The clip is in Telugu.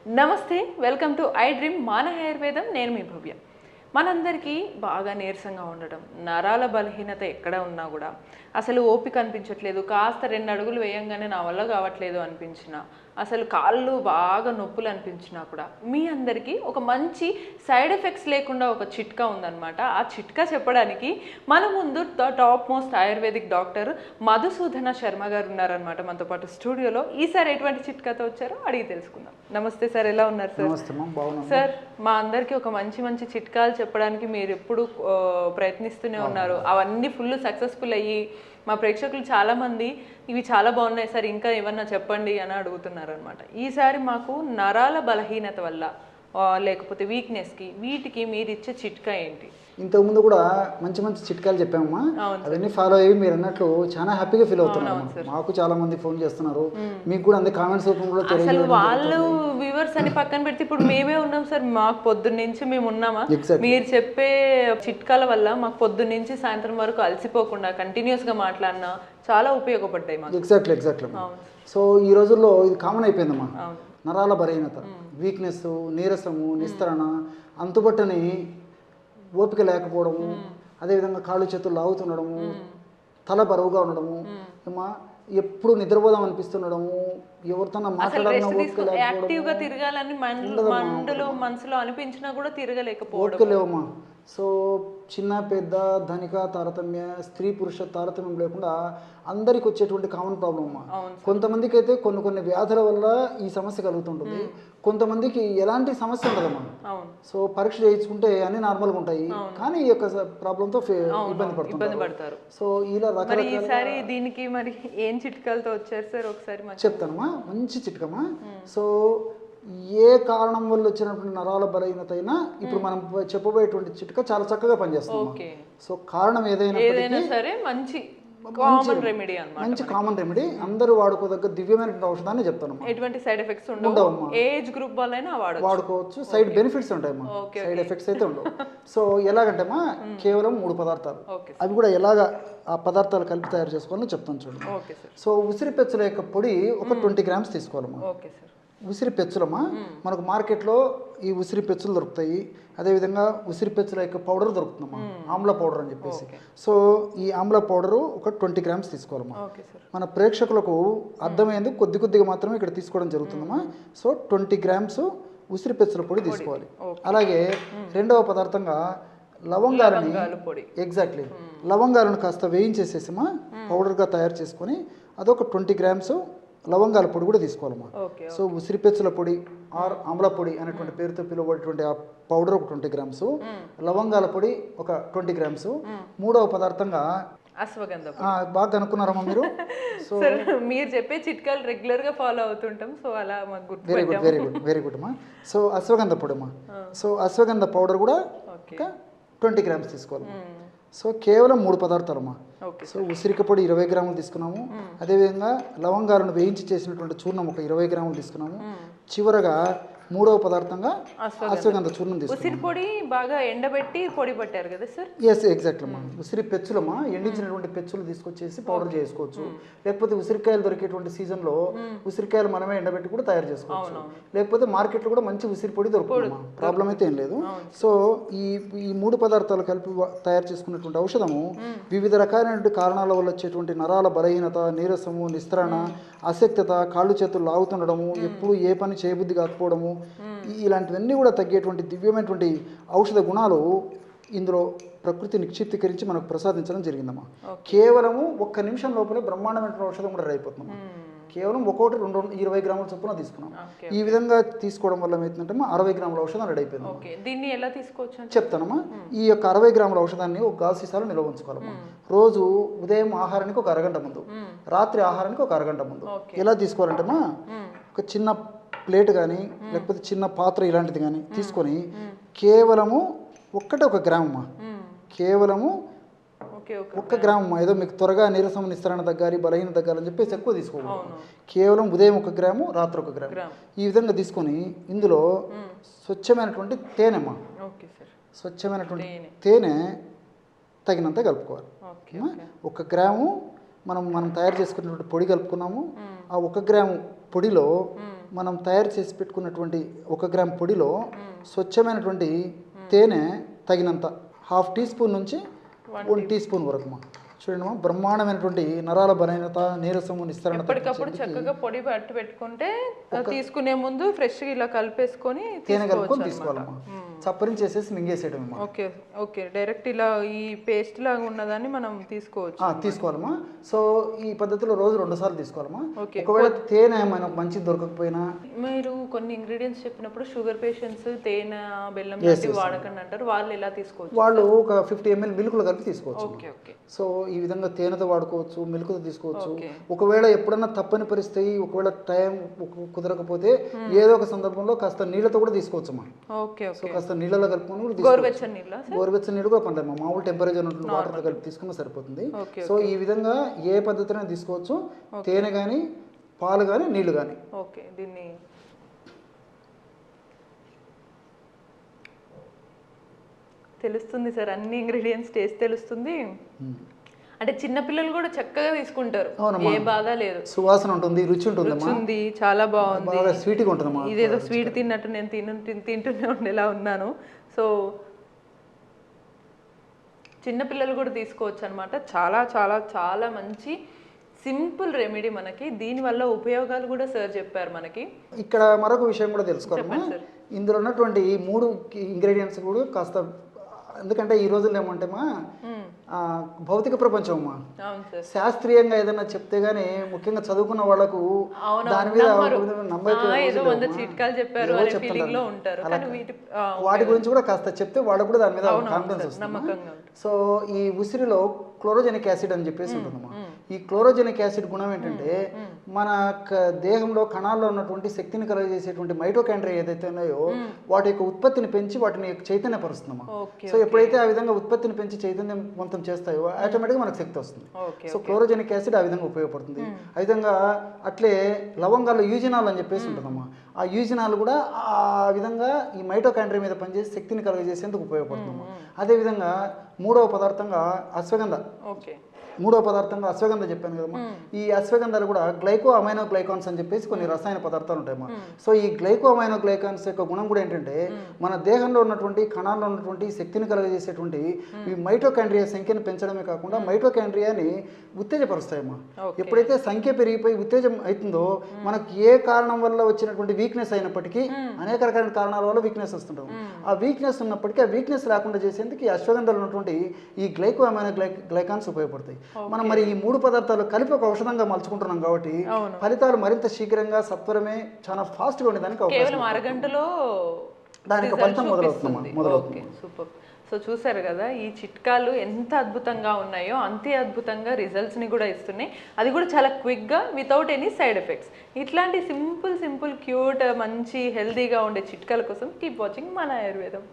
నమస్తే, వెల్కమ్ టు ఐ డ్రీమ్ మాన ఆయుర్వేదం. నేను మీ భవ్య. మనందరికీ బాగా నీరసంగా ఉండడం, నరాల బలహీనత ఎక్కడ ఉన్నా కూడా అసలు ఓపిక అనిపించట్లేదు, కాస్త 2 అడుగులు వేయంగానే నా వల్ల కావట్లేదు అనిపించిన, అసలు కాళ్ళు బాగా నొప్పులు అనిపించినా కూడా మీ అందరికీ ఒక మంచి సైడ్ ఎఫెక్ట్స్ లేకుండా ఒక చిట్కా ఉందన్నమాట. ఆ చిట్కా చెప్పడానికి మన ముందు top most ayurvedic doctor Madhusudana Sharma గారు ఉన్నారనమాట మనతో పాటు స్టూడియోలో. ఈసారి ఎటువంటి చిట్కాతో వచ్చారో అడిగి తెలుసుకుందాం. నమస్తే సార్, ఎలా ఉన్నారు సార్? సార్, మా అందరికీ ఒక మంచి మంచి చిట్కాలు చెప్పడానికి మీరు ఎప్పుడు ప్రయత్నిస్తూనే ఉన్నారు. అవన్నీ ఫుల్ సక్సెస్ఫుల్ అయ్యి మా ప్రేక్షకులు చాలామంది ఇవి చాలా బాగున్నాయి సార్, ఇంకా ఏమన్నా చెప్పండి అని అడుగుతున్నారు అనమాట. ఈసారి మాకు నరాల బలహీనత వల్ల లేకపోతే వీక్నెస్కి వీటికి మీరు ఇచ్చే చిట్కా ఏంటి? ఇంతకుముందు కూడా మంచి మంచి చిట్కాలు చెప్పామమ్మా, అవన్నీ ఫాలో అయ్యి మీరు అన్నట్లు చాలా హ్యాపీగా ఫీల్ అవుతున్నారు. మాకు చాలా మంది ఫోన్ చేస్తున్నారు, మీకు కూడా అంతే కామెంట్స్ రూపంలో. అసలు వాళ్ళు వ్యూవర్స్ అని పక్కన పెడితే ఇప్పుడు మేమే ఉన్నాం సార్. మాకు పొద్దున్న నుంచి మేము ఉన్నామా, మీరు చెప్పే చిట్కాల వల్ల మాకు పొద్దున్న నుంచి సాయంత్రం వరకు అలసిపోకుండా కంటిన్యూస్ గా మాట్లాడినా చాలా ఉపయోగపడ్డాయి మాకు. ఎగ్జాక్ట్లీ. సో ఈ రోజుల్లో ఇది కామన్ అయిపోయిందమ్మా, నరాల బలహీనత, వీక్నెస్, నీరసము, నిస్తరణ, అంతుబట్టని ఓపిక లేకపోవడము, అదేవిధంగా కాళ్ళు చేతులు లాగుతుండడము, తల బరువుగా ఉండడము, ఎప్పుడు నిద్రపోదాం అనిపిస్తుండడము, ఎవరితో యాక్టివ్గా తిరగాలని మండులో మనసులో అనిపించినా కూడా తిరగలేకపోవడం. ఓపిక లేవమ్మా. సో చిన్న పెద్ద ధనిక తారతమ్య, స్త్రీ పురుష తారతమ్యం లేకుండా అందరికి వచ్చేటువంటి కామన్ ప్రాబ్లం అమ్మా. కొంతమందికి అయితే కొన్ని వ్యాధుల వల్ల ఈ సమస్య కలుగుతుంటుంది, కొంతమందికి ఎలాంటి సమస్య ఉండదమ్మా. సో పరీక్ష చేయించుకుంటే అన్ని నార్మల్గా ఉంటాయి, కానీ ఈ యొక్క ప్రాబ్లంతో ఇబ్బంది పడతారు. సో ఇలా రకరకాల దీనికి మరి ఏం చిట్కాలతో వచ్చారు సార్? ఒకసారి చెప్తానమ్మా, మంచి చిట్కమ్మా. సో ఏ కారణం వల్ల వచ్చినటువంటి నరాల బలహీనత అయినా ఇప్పుడు మనం చెప్పబోయేటువంటి చిట్కా చాలా చక్కగా పనిచేస్తుంది. సో కారణం ఏదైనా సరే మంచి కామన్ రెమెడీ, అందరూ వాడుకోదగ్గ దివ్యమైన ఔషధాన్ని చెప్తాను. ఎటువంటి సైడ్ ఎఫెక్ట్స్ ఉండవు, ఏజ్ గ్రూప్ వాళ్ళైనా వాడుకోవచ్చు. సైడ్ బెనిఫిట్స్ ఉంటాయమ్మా, సైడ్ ఎఫెక్ట్స్ అయితే ఉండవు. సో ఎలాగంటేమా, కేవలం 3 పదార్థాలు, అవి కూడా ఎలాగ ఆ పదార్థాలు కలిపి తయారు చేసుకోవాలని చెప్తాను చూడండి. సో ఉసిరి పెచ్చుల యొక్క పొడి ఒక 20 గ్రామ్స్ తీసుకోవాలమ్మా. ఉసిరి పెచ్చులమ్మా, మనకు మార్కెట్లో ఈ ఉసిరి పెచ్చులు దొరుకుతాయి, అదేవిధంగా ఉసిరి పెచ్చుల యొక్క పౌడర్ దొరుకుతుందమ్మా, ఆమ్లా పౌడర్ అని చెప్పేసి. సో ఈ ఆమ్లా పౌడరు ఒక 20 గ్రామ్స్ తీసుకోవాలమ్మా. మన ప్రేక్షకులకు అర్థమైంది కొద్దిగా మాత్రమే ఇక్కడ తీసుకోవడం జరుగుతుందమ్మా. సో 20 గ్రామ్స్ ఉసిరి పెచ్చుల పొడి తీసుకోవాలి. అలాగే రెండవ పదార్థంగా లవంగాలని, ఎగ్జాక్ట్లీ లవంగాలను కాస్త వేయించేసేసిమా పౌడర్గా తయారు చేసుకొని అదొక 20 గ్రామ్స్ లవంగాల పొడి కూడా తీసుకోవాలమ్మా. సో ఉసిరి పెచ్చుల పొడి ఆర్ ఆమ్ల పొడి అనేటువంటి పేరుతో పిలువబడేటువంటి ఆ పౌడర్ ఒక 20 గ్రామ్స్, లవంగాల పొడి ఒక 20 గ్రామ్స్, మూడవ పదార్థంగా అశ్వగంధ. బాగా కనుక్కున్నారమ్మా మీరు. సో మీరు చెప్పే చిట్కాలు రెగ్యులర్ గా ఫాలో అవుతుంటాం, సో అలా మాకు వెరీ గుడ్ అమ్మా. సో అశ్వగంధ పొడి అమ్మా, సో అశ్వగంధ పౌడర్ కూడా ఒక 20 గ్రామ్స్ తీసుకోవాలి. సో కేవలం 3 పదార్థాలమ్మా. సో ఉసిరిక పొడి 20 గ్రాములు తీసుకున్నాము, అదేవిధంగా లవంగాలను వేయించి చేసినటువంటి చూర్ణం ఒక 20 గ్రాములు తీసుకున్నాము, చివరగా మూడవ పదార్థంగా అశ్వగంధ చూర్ణం తీసుకున్నాము. ఉసిరి పొడి బాగా ఎండబెట్టి పొడి పట్టారు కదా సార్? ఎస్, ఎగ్జాక్ట్లీ అమ్మా. ఉసిరి పెచ్చులమ్మా, ఎండించినటువంటి పెచ్చులు తీసుకొచ్చేసి పౌడర్ చేసుకోవచ్చు, లేకపోతే ఉసిరికాయలు దొరికేటువంటి సీజన్లో ఉసిరికాయలు మనమే ఎండబెట్టి కూడా తయారు చేసుకోవచ్చు, లేకపోతే మార్కెట్లో కూడా మంచి ఉసిరి పొడి దొరుకుతుంది, ప్రాబ్లం అయితే ఏం లేదు. సో ఈ 3 పదార్థాలు కలిపి తయారు చేసుకున్నటువంటి ఔషధము వివిధ రకాలైనటువంటి కారణాల వల్ల వచ్చేటువంటి నరాల బలహీనత, నీరసము, నిస్తరణ, అశక్తత, కాళ్ళు చేతులు లాగుతుండడము, ఎప్పుడు ఏ పని చేయబుద్ధి కాకపోవడము, ఇలాంటివన్నీ కూడా తగ్గేటువంటి దివ్యమైనటువంటి ఔషధ గుణాలు ఇందులో ప్రకృతి నిక్షిప్తీకరించి మనకు ప్రసాదించడం జరిగిందమ్మా. కేవలము 1 నిమిషం లోపలే బ్రహ్మాండమైన ఔషధం కూడా రెడీ అయిపోతుందమ్మా. కేవలం 20 గ్రాముల చొప్పున తీసుకున్నాం. ఈ విధంగా తీసుకోవడం వల్ల ఏమవుతుందంటే 60 గ్రాముల ఔషధం రెడీ అయిపోయింది. దీన్ని ఎలా తీసుకోవచ్చు చెప్తానమ్మా. ఈ యొక్క 60 గ్రాముల ఔషధాన్ని ఒక గాజు సీసాలో నిల్వ ఉంచుకోవాలమ్మా. రోజు ఉదయం ఆహారానికి ఒక అరగంట ముందు, రాత్రి ఆహారానికి ఒక అరగంట ముందు. ఎలా తీసుకోవాలంటేమా, ఒక చిన్న ప్లేట్ కానీ లేకపోతే చిన్న పాత్ర ఇలాంటిది కానీ తీసుకొని కేవలము ఒక గ్రామమ్మా, కేవలము 1 గ్రామమ్మా. ఏదో మీకు త్వరగా నీరసం, నిస్తరణ తగ్గాలి, బలహీన తగ్గాలని చెప్పేసి ఎక్కువ తీసుకోవాలి. కేవలం ఉదయం 1 గ్రాము, రాత్రి 1 గ్రాము. ఈ విధంగా తీసుకొని ఇందులో స్వచ్ఛమైనటువంటి తేనెమ్మా, స్వచ్ఛమైనటువంటి తేనె తగినంత కలుపుకోవాలి. 1 గ్రాము మనం తయారు చేసుకున్నటువంటి పొడి కలుపుకున్నాము. ఆ 1 గ్రాము పొడిలో మనం తయారు చేసి పెట్టుకున్నటువంటి 1 గ్రామ్ పొడిలో స్వచ్ఛమైనటువంటి తేనె తగినంత 1/2 టీ స్పూన్ నుంచి 1 టీ స్పూన్ వరకు చూడండి బ్రహ్మాండమైనటువంటి నరాల బలహీనత, నీరసము, నిస్తరణ ఎప్పటికప్పుడు చక్కగా పొడి పట్టు పెట్టుకుంటే తీసుకునే ముందు ఫ్రెష్గా ఇలా కలిపేసుకొని తేనె కలుపుకొని తీసుకోవాలమ్మా. చప్పరించేసేసి మింగేసేయడం. ఓకే ఓకే, డైరెక్ట్ ఇలా ఈ పేస్ట్ లాగా ఉన్నదాన్ని మనం తీసుకోవాలమ్మా. సో ఈ పద్ధతిలో రోజు 2 సార్లు తీసుకోవాలమ్మా. ఒకవేళ తేనె మనకు మంచి దొరకకపోయినా, మీరు కొన్ని ఇంగ్రీడియంట్స్ చెప్పినప్పుడు షుగర్ పేషెంట్స్ తేనె, బెల్లం లాంటివి వాడకండి అంటారు, వాళ్ళు ఎలా తీసుకోవచ్చు? వాళ్ళు ఒక 50 ml మిల్క్లో కలిపి తీసుకోవచ్చు. Okay okay. సో ఈ విధంగా తేనెతో వాడుకోవచ్చు, మిల్క్తో తీసుకోవచ్చు. ఒకవేళ ఎప్పుడన్నా తప్పని పరిస్థితి, ఒకవేళ టైం కుదరకపోతే ఏదో ఒక సందర్భంలో కాస్త నీళ్ళతో కూడా తీసుకోవచ్చు అమ్మా. ఓకే. సో కాస్త నీళ్ళలో కలుపుకొని గోరువెచ్చని నీళ్ళు కూడా పడలేదు, మామూలు టెంపరేచర్ ఉంటుంది వాటర్తో కలిపి తీసుకున్నా సరిపోతుంది. సో ఈ విధంగా ఏ పద్ధతిలో తీసుకోవచ్చు, తేనె కానీ, పాలు కానీ, నీళ్లు కానీ. ఓకే, దీన్ని తెలుస్తుంది సార్, అన్ని ఇంగ్రీడియంట్స్ టేస్ట్ తెలుస్తుంది. అంటే చిన్నపిల్లలు కూడా చక్కగా తీసుకుంటారు, ఏ బాధ లేదు. సువాసన ఉంటుంది, రుచి ఉంటుంది, చాలా బాగుంది, స్వీట్గా ఉంటుంది. ఇదేదో స్వీట్ తిన్నట్టు నేను తింటూనే ఉండేలా ఉన్నాను. సో చిన్నపిల్లలు కూడా తీసుకోవచ్చు అనమాట. చాలా చాలా చాలా మంచి సింపుల్ రెమెడీ మనకి. దీనివల్ల ఉపయోగాలు కూడా సార్ చెప్పారు మనకి. ఇక్కడ మరొక విషయం కూడా తెలుసుకోవాలమ్మా. ఇందులో ఉన్నటువంటి 3 ఇంగ్రీడియంట్స్ కూడా కాస్త, ఎందుకంటే ఈ రోజుల్లో ఏమంటేమా భౌతిక ప్రపంచం అమ్మా, శాస్త్రీయంగా ఏదైనా చెప్తే గానీ ముఖ్యంగా చదువుకున్న వాళ్ళకు దాని మీద వాటి గురించి కూడా కాస్త చెప్తే వాళ్ళకు కూడా దాని మీద కాన్ఫిడెన్స్ వస్తుంది. సో ఈ ఉసిరిలో క్లోరోజెనిక్ యాసిడ్ అని చెప్పేసి ఉంటుందమ్మా. ఈ క్లోరోజెనిక్ యాసిడ్ గుణం ఏంటంటే మన దేహంలో కణాల్లో ఉన్నటువంటి శక్తిని కలుగజేసేటువంటి మైటోకాండ్రియా ఏదైతే ఉన్నాయో వాటి యొక్క ఉత్పత్తిని పెంచి వాటిని చైతన్యపరుస్తుందమ్మా. సో ఎప్పుడైతే ఆ విధంగా ఉత్పత్తిని పెంచి చైతన్యవంతం చేస్తాయో ఆటోమేటిక్గా మనకు శక్తి వస్తుంది. సో క్లోరోజెనిక్ యాసిడ్ ఆ విధంగా ఉపయోగపడుతుంది. ఆ విధంగా అట్లే లవంగాల్లో యూజినాల్ అని చెప్పేసి ఉంటుందమ్మా. ఆ యూజినాల్ కూడా ఆ విధంగా ఈ మైటోకాండ్రియా మీద పనిచేసి శక్తిని కలుగజేసేందుకు ఉపయోగపడుతుందమ్మా. అదేవిధంగా మూడవ పదార్థంగా అశ్వగంధ. చెప్పాను కదమ్మా. ఈ అశ్వగంధాలు కూడా గ్లైకో అమైనో గ్లైకాన్స్ అని చెప్పేసి కొన్ని రసాయన పదార్థాలు ఉంటాయమ్మా. సో ఈ గ్లైకో అమైనో గ్లైకాన్స్ యొక్క గుణం కూడా ఏంటంటే మన దేహంలో ఉన్నటువంటి కణాల్లో ఉన్నటువంటి శక్తిని కలుగజేసేటువంటి ఈ మైటోకాండ్రియా సంఖ్యను పెంచడమే కాకుండా మైటోకాండ్రియాని ఉత్తేజపరుస్తాయమ్మా. ఎప్పుడైతే సంఖ్య పెరిగిపోయి ఉత్తేజం అవుతుందో మనకు ఏ కారణం వల్ల వచ్చినటువంటి వీక్నెస్ అయినప్పటికీ, అనేక రకాల కారణాల వల్ల వీక్నెస్ వస్తుంటాం, ఆ వీక్నెస్ ఉన్నప్పటికీ ఆ వీక్నెస్ లేకుండా చేసేందుకు ఈ అశ్వగంధాలు ఉన్నటువంటి ఈ గ్లైకో అమైనో గ్లైకాన్స్ ఉపయోగపడతాయి. మనం మరి ఈ 3 పదార్థాలు కలిపి ఒక ఔషధంగా మలుచుకుంటున్నాం కాబట్టి ఫలితాలు మరింత శీఘ్రంగా, సత్వరమే, చాలా ఫాస్ట్గా ఉండేదానికి అవకాశం. అరగంటలో దాని యొక్క ఫలితం మొదలవుతుంది. సూపర్. సో చూసారు కదా, ఈ చిట్కాలు ఎంత అద్భుతంగా ఉన్నాయో అంతే అద్భుతంగా రిజల్ట్స్ని కూడా ఇస్తున్నాయి. అది కూడా చాలా క్విక్గా, వితౌట్ ఎనీ సైడ్ ఎఫెక్ట్స్. ఇట్లాంటి సింపుల్ క్యూట్ మంచి హెల్తీగా ఉండే చిట్కాల కోసం కీప్ వాచింగ్ మన ఆయుర్వేదం.